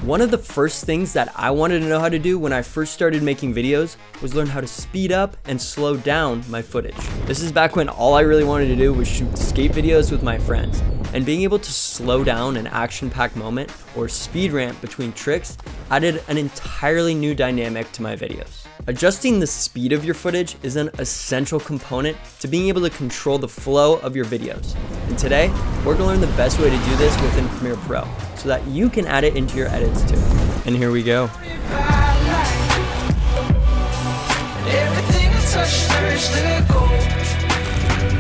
One of the first things that I wanted to know how to do when I first started making videos was learn how to speed up and slow down my footage. This is back when all I really wanted to do was shoot skate videos with my friends, and being able to slow down an action-packed moment or speed ramp between tricks added an entirely new dynamic to my videos. Adjusting the speed of your footage is an essential component to being able to control the flow of your videos. And today, we're gonna learn the best way to do this within Premiere Pro so that you can add it into your edits too. And here we go.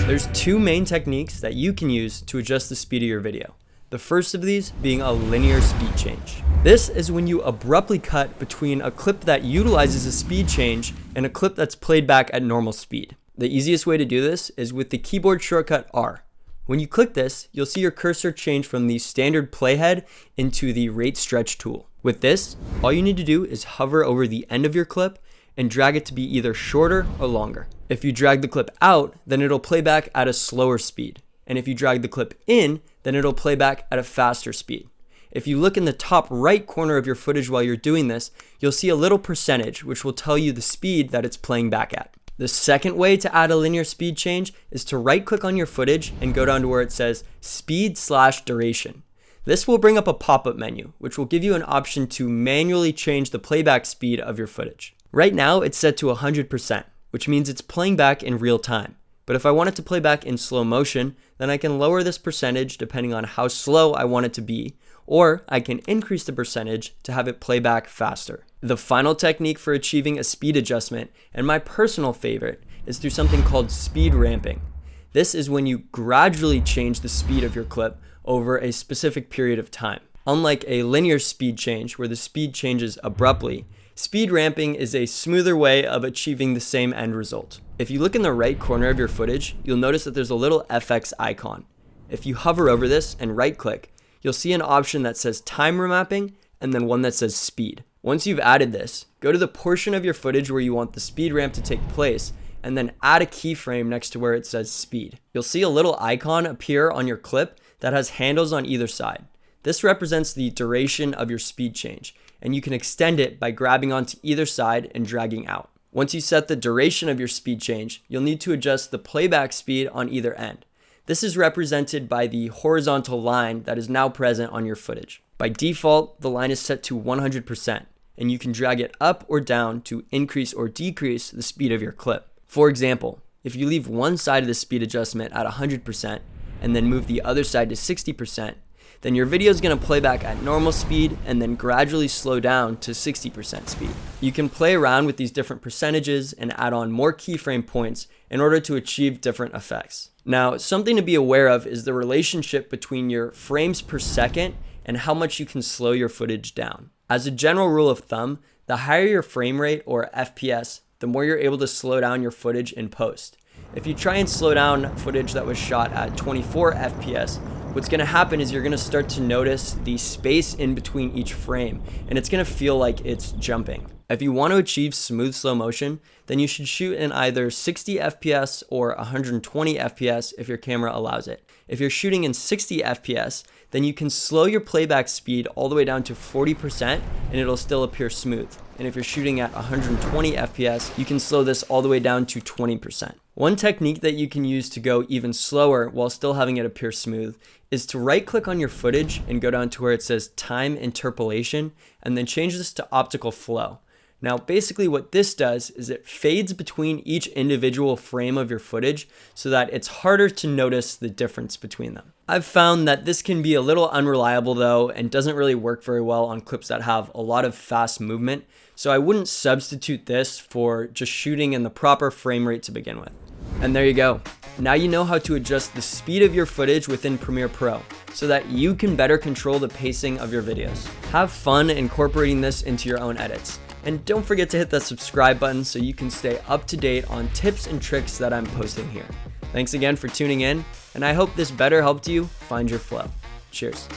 There's two main techniques that you can use to adjust the speed of your video. The first of these being a linear speed change. This is when you abruptly cut between a clip that utilizes a speed change and a clip that's played back at normal speed. The easiest way to do this is with the keyboard shortcut R. When you click this, you'll see your cursor change from the standard playhead into the rate stretch tool. With this, all you need to do is hover over the end of your clip and drag it to be either shorter or longer. If you drag the clip out, then it'll play back at a slower speed. And if you drag the clip in, then it'll play back at a faster speed. If you look in the top right corner of your footage while you're doing this, you'll see a little percentage which will tell you the speed that it's playing back at. The second way to add a linear speed change is to right click on your footage and go down to where it says speed/duration. This will bring up a pop-up menu, which will give you an option to manually change the playback speed of your footage. Right now it's set to 100%, which means it's playing back in real time. But if I want it to play back in slow motion, then I can lower this percentage depending on how slow I want it to be, or I can increase the percentage to have it play back faster. The final technique for achieving a speed adjustment, and my personal favorite, is through something called speed ramping. This is when you gradually change the speed of your clip over a specific period of time. Unlike a linear speed change where the speed changes abruptly, speed ramping is a smoother way of achieving the same end result. If you look in the right corner of your footage, you'll notice that there's a little FX icon. If you hover over this and right click, you'll see an option that says time remapping and then one that says speed. Once you've added this, go to the portion of your footage where you want the speed ramp to take place and then add a keyframe next to where it says speed. You'll see a little icon appear on your clip that has handles on either side. This represents the duration of your speed change, and you can extend it by grabbing onto either side and dragging out. Once you set the duration of your speed change, you'll need to adjust the playback speed on either end. This is represented by the horizontal line that is now present on your footage. By default, the line is set to 100%, and you can drag it up or down to increase or decrease the speed of your clip. For example, if you leave one side of the speed adjustment at 100% and then move the other side to 60%, then your video is going to play back at normal speed and then gradually slow down to 60% speed. You can play around with these different percentages and add on more keyframe points in order to achieve different effects. Now, something to be aware of is the relationship between your frames per second and how much you can slow your footage down. As a general rule of thumb, the higher your frame rate or FPS, the more you're able to slow down your footage in post. If you try and slow down footage that was shot at 24 FPS, what's going to happen is you're going to start to notice the space in between each frame, and it's going to feel like it's jumping. If you want to achieve smooth slow motion, then you should shoot in either 60 FPS or 120 FPS if your camera allows it. If you're shooting in 60 FPS, then you can slow your playback speed all the way down to 40% and it'll still appear smooth. And if you're shooting at 120 FPS, you can slow this all the way down to 20%. One technique that you can use to go even slower while still having it appear smooth is to right click on your footage and go down to where it says time interpolation and then change this to optical flow. Now, basically what this does is it fades between each individual frame of your footage so that it's harder to notice the difference between them. I've found that this can be a little unreliable though and doesn't really work very well on clips that have a lot of fast movement, so I wouldn't substitute this for just shooting in the proper frame rate to begin with. And there you go. Now you know how to adjust the speed of your footage within Premiere Pro so that you can better control the pacing of your videos. Have fun incorporating this into your own edits. And don't forget to hit that subscribe button so you can stay up to date on tips and tricks that I'm posting here. Thanks again for tuning in, and I hope this better helped you find your flow. Cheers.